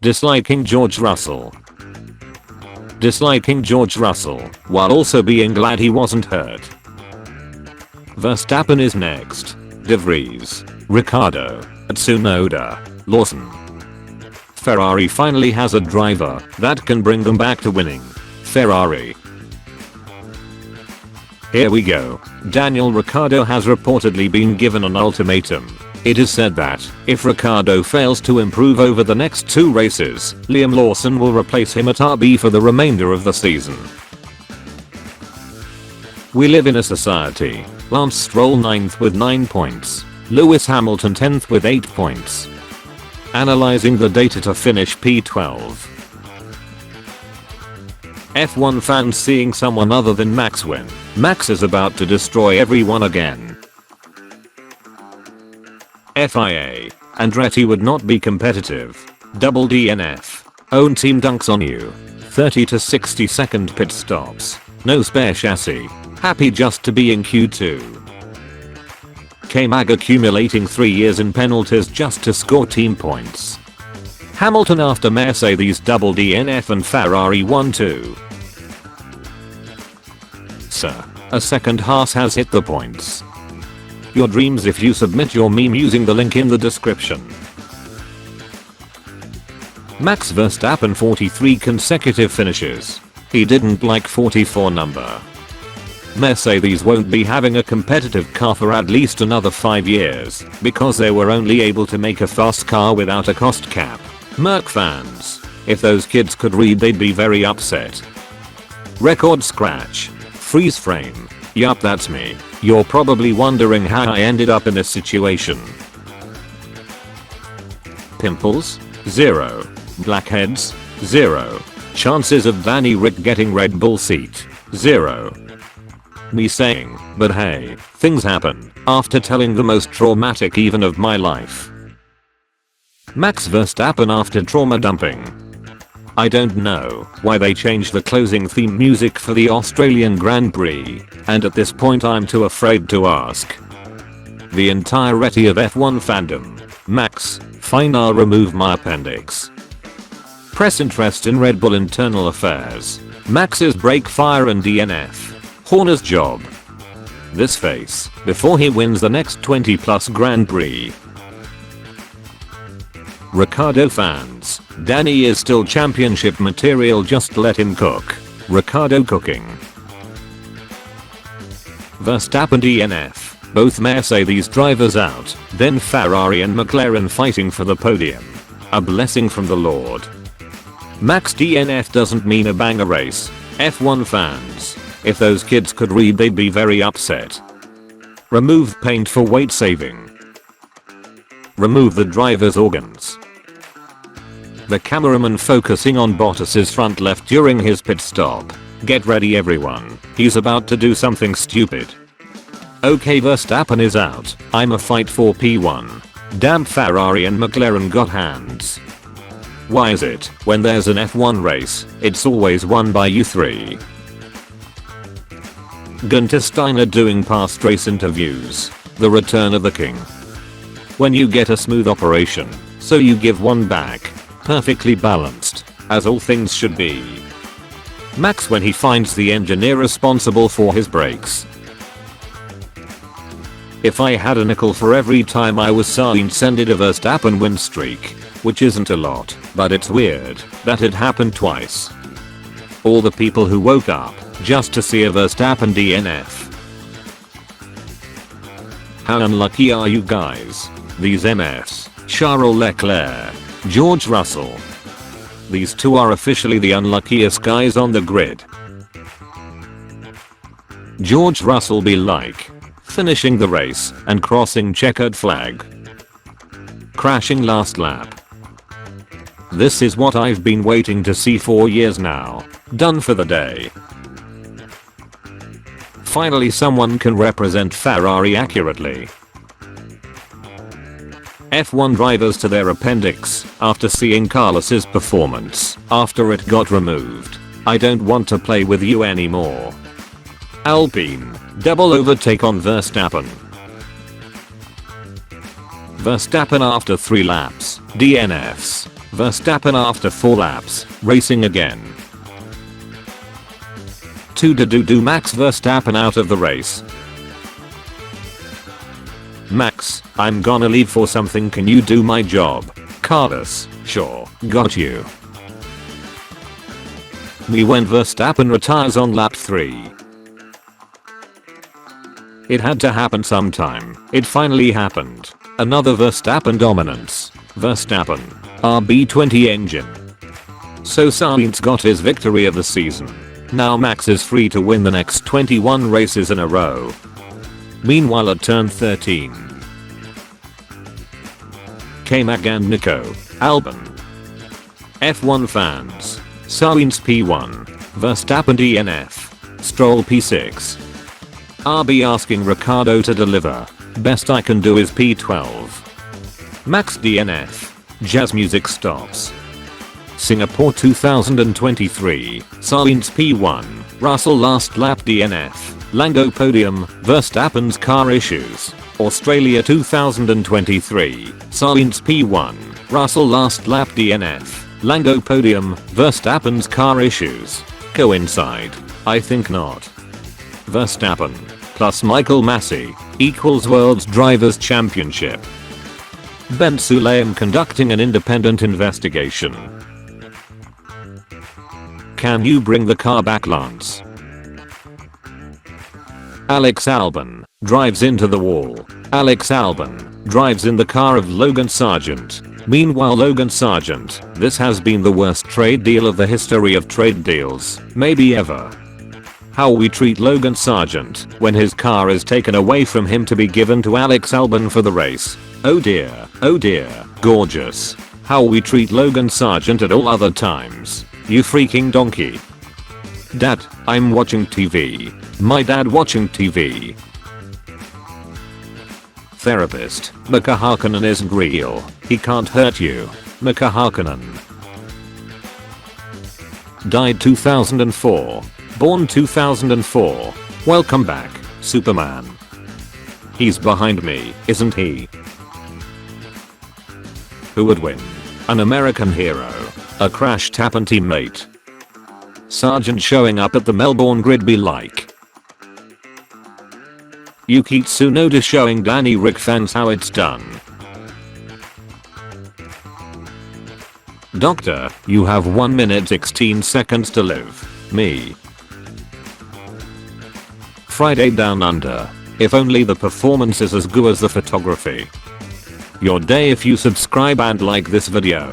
Disliking George Russell. Disliking George Russell, while also being glad he wasn't hurt. Verstappen is next. De Vries, Ricciardo, Tsunoda, Lawson. Ferrari finally has a driver that can bring them back to winning. Ferrari. Here we go. Daniel Ricciardo has reportedly been given an ultimatum. It is said that, if Ricciardo fails to improve over the next 2 races, Liam Lawson will replace him at RB for the remainder of the season. We live in a society. Lance Stroll 9th with 9 points. Lewis Hamilton 10th with 8 points. Analyzing the data to finish P12. F1 fans seeing someone other than Max win. Max is about to destroy everyone again. FIA. Andretti would not be competitive. Double DNF. Own team dunks on you. 30 to 60 second pit stops. No spare chassis. Happy just to be in Q2. K-Mag accumulating 3 years in penalties just to score team points. Hamilton after Mercedes double DNF and Ferrari 1-2. Sir, a second Haas has hit the points. Your dreams if you submit your meme using the link in the description. Max Verstappen 43 consecutive finishes. He didn't like 44 number. Mercedes won't be having a competitive car for at least another 5 years because they were only able to make a fast car without a cost cap. Merc fans. If those kids could read they'd be very upset. Record scratch. Freeze frame. Yup, that's me. You're probably wondering how I ended up in this situation. Pimples? 0. Blackheads? 0. Chances of Danny Rick getting Red Bull seat? 0. Me saying, but hey, things happen, after telling the most traumatic even of my life. Max Verstappen after trauma dumping. I don't know why they changed the closing theme music for the Australian Grand Prix, and at this point I'm too afraid to ask. The entirety of F1 fandom. Max, fine, I'll remove my appendix. Press interest in Red Bull internal affairs. Max's brake fire and DNF. Horner's job. This face, before he wins the next 20 plus Grand Prix. Ricciardo fans, Danny is still championship material, just let him cook. Ricciardo cooking. Verstappen DNF, both Mercedes drivers out, then Ferrari and McLaren fighting for the podium. A blessing from the Lord. Max DNF doesn't mean a banger race. F1 fans, if those kids could read they'd be very upset. Remove paint for weight saving. Remove the driver's organs. The cameraman focusing on Bottas's front left during his pit stop. Get ready everyone, he's about to do something stupid. Okay, Verstappen is out. I'm a fight for P1. Damn, Ferrari and McLaren got hands. Why is it, when there's an F1 race, it's always won by you three? Gunter Steiner doing past race interviews. The return of the king. When you get a smooth operation, so you give one back. Perfectly balanced, as all things should be. Max when he finds the engineer responsible for his brakes. If I had a nickel for every time I was Sainz ended a Verstappen win streak, which isn't a lot, but it's weird that it happened twice. All the people who woke up just to see a Verstappen DNF. How unlucky are you guys? These MFs, Charles Leclerc, George Russell. These two are officially the unluckiest guys on the grid. George Russell be like, finishing the race and crossing checkered flag. Crashing last lap. This is what I've been waiting to see for years now. Done for the day. Finally someone can represent Ferrari accurately. F1 drivers to their appendix after seeing Carlos's performance after it got removed. I don't want to play with you anymore. Alpine, double overtake on Verstappen. Verstappen after 3 laps, DNFs. Verstappen after 4 laps, racing again. 2 do Max Verstappen out of the race. Max, I'm gonna leave for something, can you do my job? Carlos, sure, got you. Me when Verstappen retires on lap 3. It had to happen sometime, it finally happened. Another Verstappen dominance. Verstappen, RB20 engine. So Sainz got his victory of the season. Now Max is free to win the next 21 races in a row. Meanwhile at turn 13. K-Mag and Nico, Albon. F1 fans. Sainz P1, Verstappen DNF, Stroll P6. RB asking Ricciardo to deliver. Best I can do is P12. Max DNF. Jazz music stops. Singapore 2023, Sainz P1, Russell last lap DNF, Lango podium, Verstappen's car issues. Australia 2023, Sainz P1, Russell last lap DNF, Lango podium, Verstappen's car issues. Coincide? I think not. Verstappen plus Michael Massey equals World's Drivers' Championship. Ben Sulayem conducting an independent investigation. Can you bring the car back, Lance? Alex Albon drives into the wall. Alex Albon drives in the car of Logan Sargent. Meanwhile Logan Sargent, this has been the worst trade deal of the history of trade deals, maybe ever. How we treat Logan Sargent when his car is taken away from him to be given to Alex Albon for the race. Oh dear, gorgeous. How we treat Logan Sargent at all other times. You freaking donkey. Dad, I'm watching TV. My dad watching TV. Therapist, Mika Hakkinen isn't real. He can't hurt you. Mika Hakkinen. Died 2004. Born 2004. Welcome back, Superman. He's behind me, isn't he? Who would win? An American hero. A crash Tappan teammate. Sargent showing up at the Melbourne grid be like. Yuki Tsunoda showing Danny Rick fans how it's done. Doctor, you have 1 minute 16 seconds to live. Me. Friday Down Under. If only the performance is as good as the photography. Your day if you subscribe and like this video.